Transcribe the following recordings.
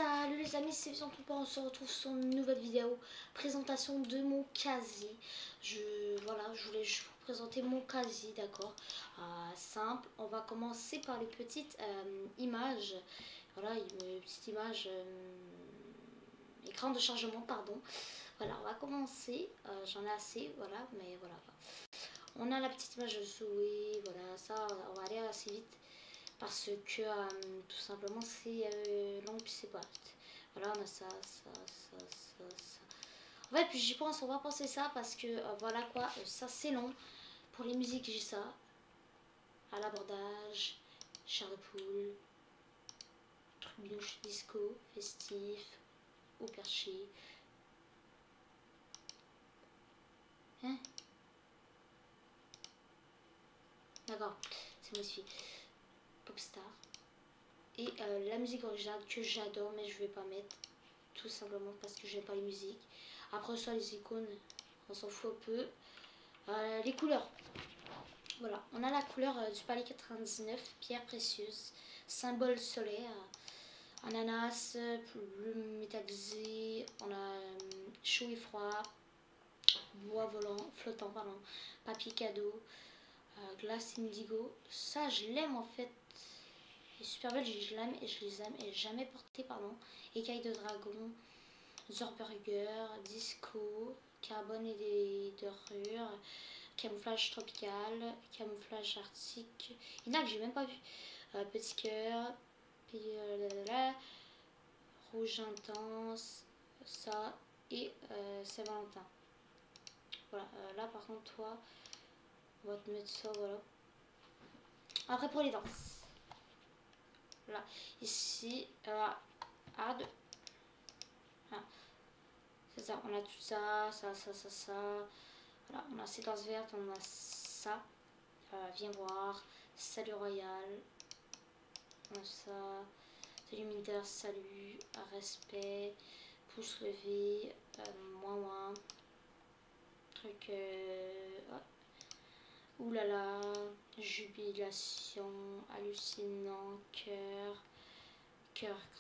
Salut les amis, c'est Vision Tout on se retrouve sur une nouvelle vidéo, présentation de mon casier. Voilà, je voulais juste vous présenter mon casier, d'accord. Simple, on va commencer par les petites images. Voilà, une petite image, écran de chargement, pardon. Voilà, on va commencer, j'en ai assez, voilà, mais voilà. On a la petite image de souris, voilà, ça, on va aller assez vite. Parce que tout simplement c'est long puis c'est pas vite. Voilà, on a ça. En fait, puis j'y pense, on va penser ça parce que voilà quoi, ça c'est long. Pour les musiques, j'ai ça. À l'abordage, chair de poule, truc disco, festif, au perché. Hein? D'accord, c'est modifié. Popstar. Et la musique originale que j'adore, mais je vais pas mettre. Tout simplement parce que j'aime pas les musiques. Après ça, les icônes, on s'en fout un peu. Les couleurs. Voilà, on a la couleur du palier 99, pierre précieuse, symbole solaire, ananas, bleu métallisé, on a chaud et froid, bois volant, flottant, pardon, papier cadeau, glace indigo. Ça, je l'aime en fait. Elle est super belle, je l'aime et je les aime et jamais porté, pardon. Écailles de dragon, Zorburger, disco, carbone et des dorures, camouflage tropical, camouflage arctique. Il y en a que j'ai même pas vu. Petit cœur, puis rouge intense, ça et Saint-Valentin. Voilà, là par contre, toi, on va te mettre ça, voilà. Après pour les danses. Voilà, ici, hard. Ah. C'est ça, on a tout ça. Voilà, on a ces danses vertes, on a ça. Viens voir, salut royal. On a ça. Salut militaire, salut, respect, pouce levé, moins. Truc, oulala, jubilation, hallucinant, cœur,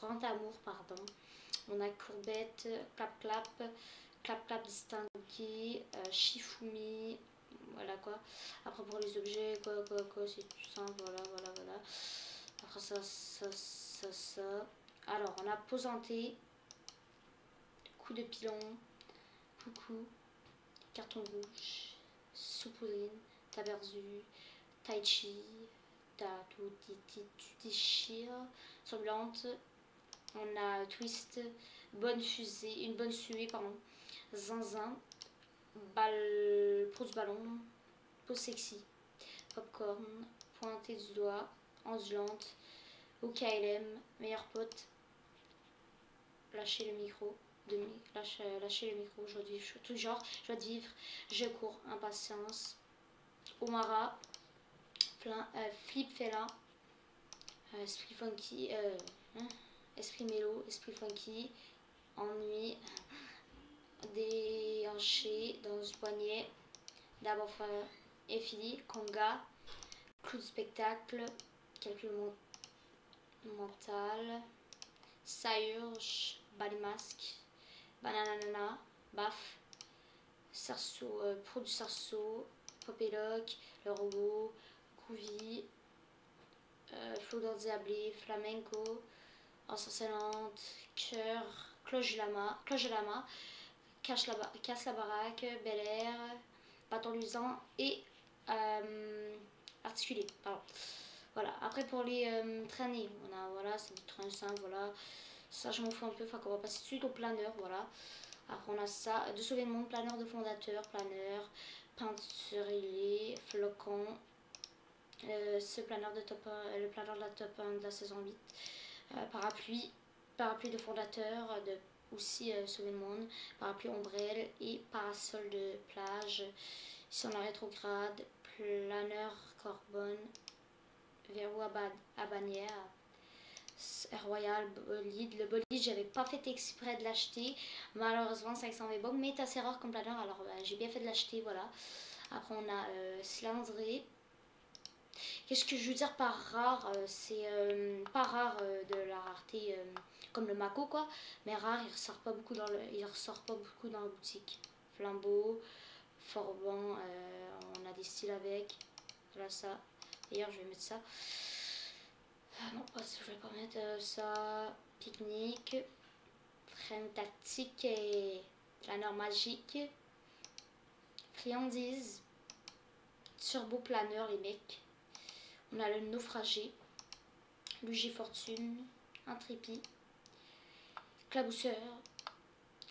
grand amour, pardon. On a courbette, clap distingué, Shifumi, voilà quoi. Après pour les objets, quoi, c'est tout simple, voilà. Après ça. Alors on a posanté, coup de pilon, coucou, carton rouge, soupoudrine, taberzu, tai chi, tu déchires, semblante. On a twist, une bonne suée, pardon, zinzin, pose ballon, pose sexy, popcorn, pointé du doigt, ondulante, au KLM, meilleur pote, lâcher le micro, lâcher le micro, joie de vivre, tout genre, joie de vivre, je cours, impatience, Omara, flip félin, esprit funky, esprit mélo, esprit funky, ennui, déhanché dans du poignet, d'abord effili, conga, clou de spectacle, calcul mental, saurge, balimasque, bananana, baf, cerceau, pro du cerceau, popéloc, le robot, couvi, flot d'endiablé, flamenco, ensorcelante, cœur, cloche de lama, casse la baraque, Bel Air, bâton luisant et articulé. Pardon. Voilà, après pour les traînées, on a, voilà, c'est du train simple, voilà. Ça, je m'en fous un peu, enfin qu'on va passer tout de suite au planeur, voilà. Après, on a ça, de sauver le monde, planeur de fondateur, planeur, peinturé, flocon, ce planeur de top 1, le planeur de la top 1 de la saison 8, parapluie de fondateur, aussi sauver le monde, parapluie ombrelle et parasol de plage. Ici on a rétrograde, planeur carbone, verrou à bannière, royal, bolide. Le bolide, j'avais pas fait exprès de l'acheter, malheureusement 500 V-Bucks, mais c'est assez rare comme planeur, alors j'ai bien fait de l'acheter, voilà. Après on a cylindré, Qu'est-ce que je veux dire par rare? C'est pas rare de la rareté comme le Mako quoi, mais rare, il ressort pas beaucoup il ressort pas beaucoup dans la boutique. Flambeau, Forban, on a des styles avec. Voilà ça. D'ailleurs, je vais mettre ça. Ah non, pas ça, je vais pas mettre ça. Pique-nique, frame tactique et planeur magique, friandise, turbo planeur les mecs. On a le naufragé, l'UG Fortune, intrépide, clabousseur,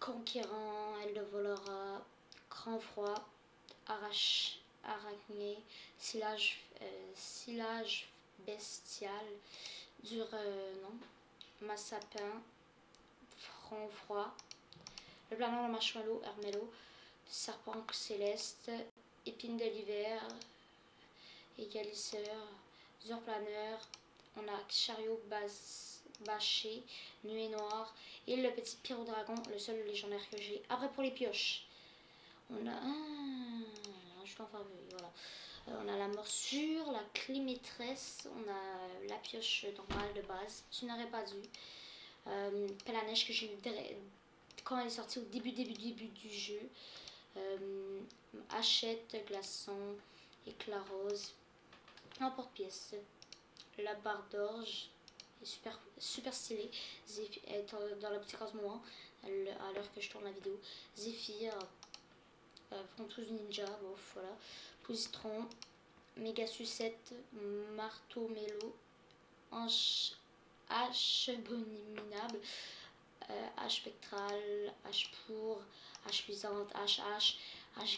conquérant, aile de volera, grand froid, arachné, silage bestial, dur, non, massapin, front froid, le planeur de marshmallow, hermelo, serpent céleste, épine de l'hiver, égalisseur, dur planeur, on a chariot bâché, nuée noire et le petit pyrodragon, le seul légendaire que j'ai. Après pour les pioches, on a je peux en faire voilà. On a la morsure, la clé maîtresse, on a la pioche normale de base, tu n'aurais pas dû. Pelle à neige que j'ai eu quand elle est sortie au début du jeu. Hachette, glaçon, éclat rose, emporte-pièce, la barre d'orge est super stylée, est dans la boutique en ce moment, à l'heure que je tourne la vidéo. Zéphyr, Ventouse Ninja, bon, voilà. Positron, méga sucette, marteau mélo, hache abominable, hache spectrale, hache pour, hache puissante, hache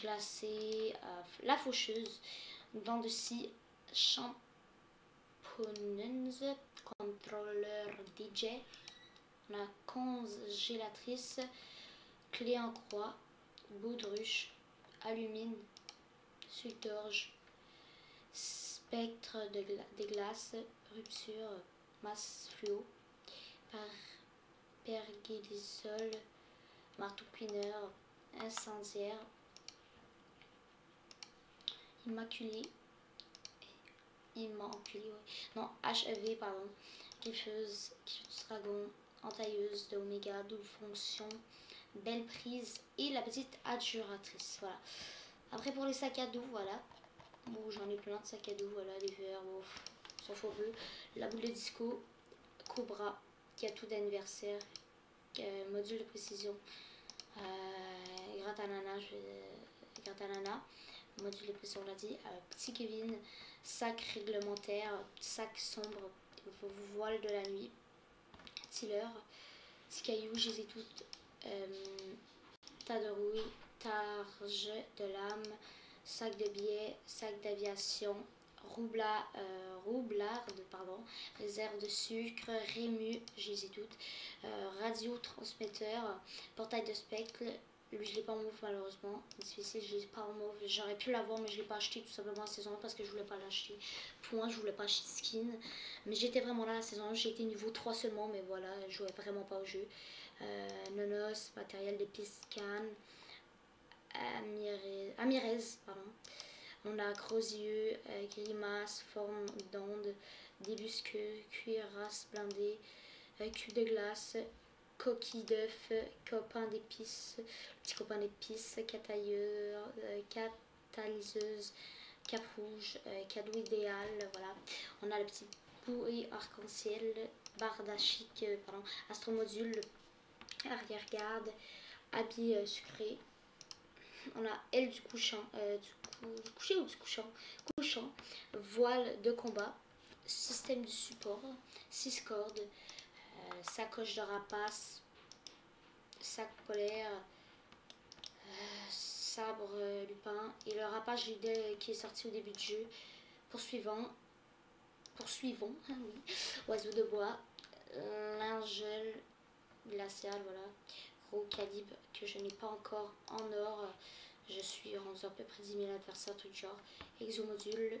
glacée, la faucheuse, dents de scie, champonneuse, contrôleur DJ, la congélatrice, clé en croix, baudruche, alumine, sucre d'orge, spectre des glaces, rupture, masse fluo, pergélisol, marteau pineur, incendiaire, immaculé, ouais. Non, HEV, pardon, griffeuse, dragon, entailleuse de oméga, double fonction, belle prise et la petite adjuratrice, voilà. Après pour les sacs à dos, voilà. Bon, j'en ai plein de sacs à dos, voilà, les verres, bon, s'en fout un peu. La boule de disco, Cobra, qui a tout d'anniversaire, module de précision, gratanana, module de précision, on l'a dit, petit Kevin, sac réglementaire, sac sombre, voile de la nuit, tiller, petit caillou, je les ai toutes, tas de rouille, targe de lame, sac de billets, sac d'aviation, roublarde, pardon, réserve de sucre, rému, je les ai toutes, radiotransmetteur, portail de spectre, lui je l'ai pas en mauve malheureusement, difficile, je l'ai pas en mauve, j'aurais pu l'avoir mais je l'ai pas acheté tout simplement la saison 1 parce que je voulais pas l'acheter, pour moi je voulais pas acheter skin, mais j'étais vraiment là la saison 1, j'ai été niveau 3 seulement mais voilà, je jouais vraiment pas au jeu. Nonos, matériel de piscane, Amirez, pardon. On a gros yeux, grimace, forme d'onde, débusque, cuirasse blindée, cul de glace, coquille d'œuf, copain d'épices, petit copain d'épices, catalyseuse, cap rouge, cadeau idéal, voilà. On a le petit bouée arc-en-ciel, barre d'achic, pardon, astromodule, arrière-garde, habit sucré. On a aile du couchant, du coucher ou du couchant, couchant, voile de combat, système du support, 6 cordes, sacoche de rapace, sac polaire, sabre lupin et le rapace qui est sorti au début du jeu. Poursuivons, hein, oui, oiseau de bois, lingel glacial, voilà, gros calibre que je n'ai pas encore en or. Je suis rendu à peu près 10 000 adversaires, truc genre, exomodule,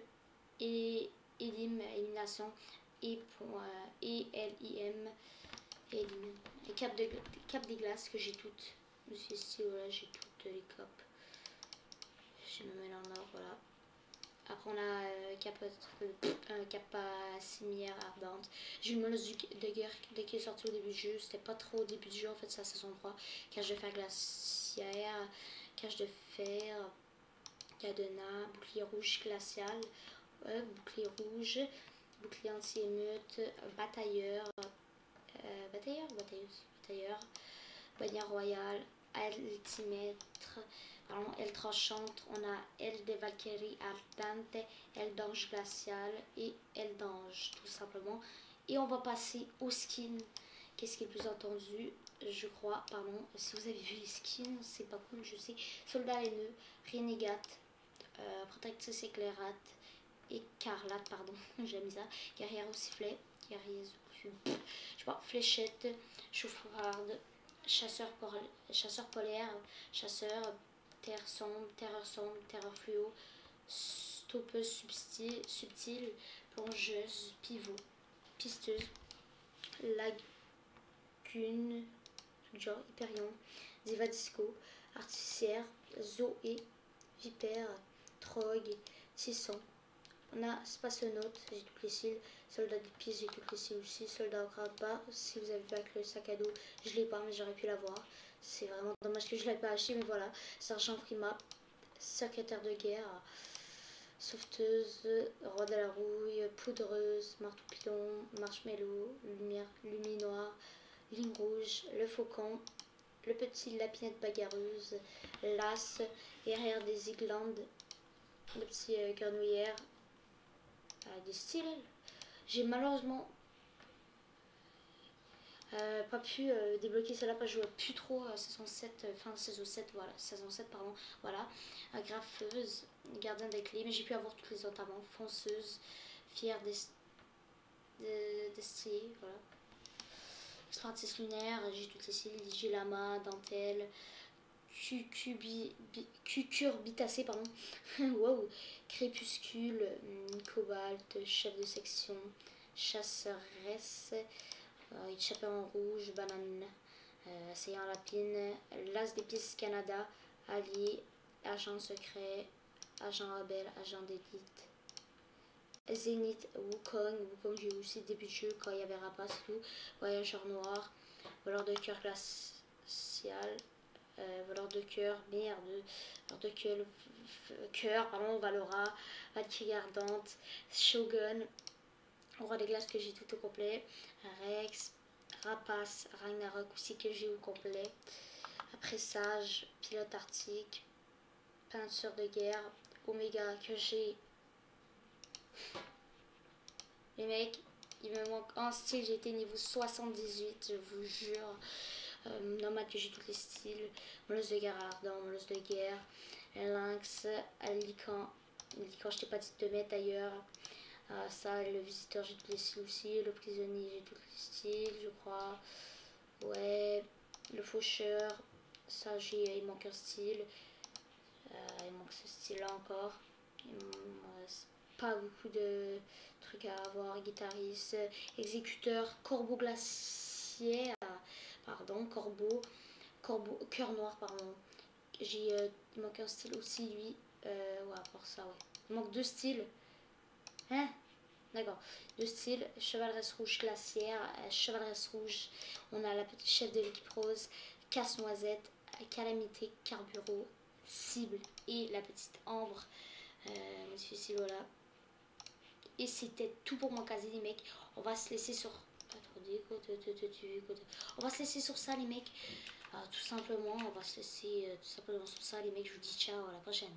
et élimination, et ELIM, et cap des glaces que j'ai toutes. Ici, voilà, j'ai toutes les capes. Je me mets en or, voilà. Après on a Capacimière Ardente. J'ai une molosse de guerre dès qui est sorti au début du jeu. C'était pas trop au début du jeu en fait, c'est la saison 3. Cage de fer glaciaire, cage de fer, cadenas, bouclier rouge glacial, bouclier rouge, bouclier anti-émeute, batailleur, batailleur, bannière royale, altimètre, pardon, aile tranchante, on a aile des Valkyries ardente, aile d'ange glaciale et aile d'ange tout simplement. Et on va passer au skin. Qu'est-ce qui est le plus entendu, je crois, pardon, si vous avez vu les skins, c'est pas cool, je sais. Soldat haineux, renégate, protectrice éclairate, écarlate, pardon, j'ai mis ça, guerrière au sifflet, guerrier, je sais pas, fléchette, chauffarde, chasseur polaire, chasseur, terreur sombre, terreur fluo, stoppeuse subtile, plongeuse, pivot, pisteuse, lagune, genre hyperion, diva disco, artificière, zoé, vipère, trogue, tisson. On a spationaute, j'ai toutes les cils, soldat de piste, j'ai toutes les cils aussi, soldat au crâne pas, si vous avez vu avec le sac à dos, je l'ai pas mais j'aurais pu l'avoir. C'est vraiment dommage que je l'ai pas acheté, mais voilà. Sergent Prima, secrétaire de guerre, sauveteuse, roi de la rouille, poudreuse, marteau pilon, marshmallow, lumière, luminoir, ligne rouge, le faucon, le petit lapinette bagarreuse, l'as, herrière des Iglandes, le petit grenouillère, des styles. J'ai malheureusement pas pu débloquer celle-là parce que je jouais plus trop saison 7, fin de saison 7, voilà, saison 7 pardon, voilà. Graffeuse, gardien des clés, mais j'ai pu avoir toutes les autres avant. Fonceuse, fière destrier, voilà. Extratis lunaire, j'ai toutes les cils, j'ai lama, dentelle, cucurbitacée, pardon. Wow. Crépuscule, cobalt, chef de section, chasseresse, échappée en rouge, banane, assaillant lapine, l'as d'épices Canada, allié, agent secret, agent rebelle, agent d'élite, Zénith, Wukong j'ai eu aussi début de jeu quand il y avait Rapace et tout, voyageur noir, voleur de cœur glacial, voleur de cœur, merde, voleur de cœur, pardon, Valora, Valkyrie ardente, Shogun, roi des glaces que j'ai tout au complet, Rex, Rapace, Ragnarok aussi que j'ai au complet, Présage, pilote arctique, peinture de guerre, Oméga que j'ai. Les mecs, il me manque un style, j'ai été niveau 78, je vous jure. Nomade que j'ai tous les styles, molosse de guerre ardent, molosse de guerre, lynx, lican, je t'ai pas dit de te mettre ailleurs. Ça, le visiteur j'ai tous les styles aussi, le prisonnier j'ai tous les styles je crois. Ouais, le faucheur, ça il manque un style, il manque ce style là encore. Il me reste pas beaucoup de trucs à avoir. Guitariste, exécuteur, corbeau glaciaire, pardon, corbeau, cœur noir, pardon. Il manque un style aussi lui, ouais, à part ça, ouais. Il manque deux styles, hein. D'accord, deux styles, chevaleresse rouge glaciaire, chevaleresse rouge, on a la petite chef de l'équipe rose, casse-noisette, calamité, carburo, cible et la petite ambre, monsieur Silola. Et c'était tout pour moi quasi les mecs, on va se laisser sur... On va se laisser sur ça les mecs, tout simplement, on va se laisser tout simplement sur ça les mecs, je vous dis ciao, à la prochaine.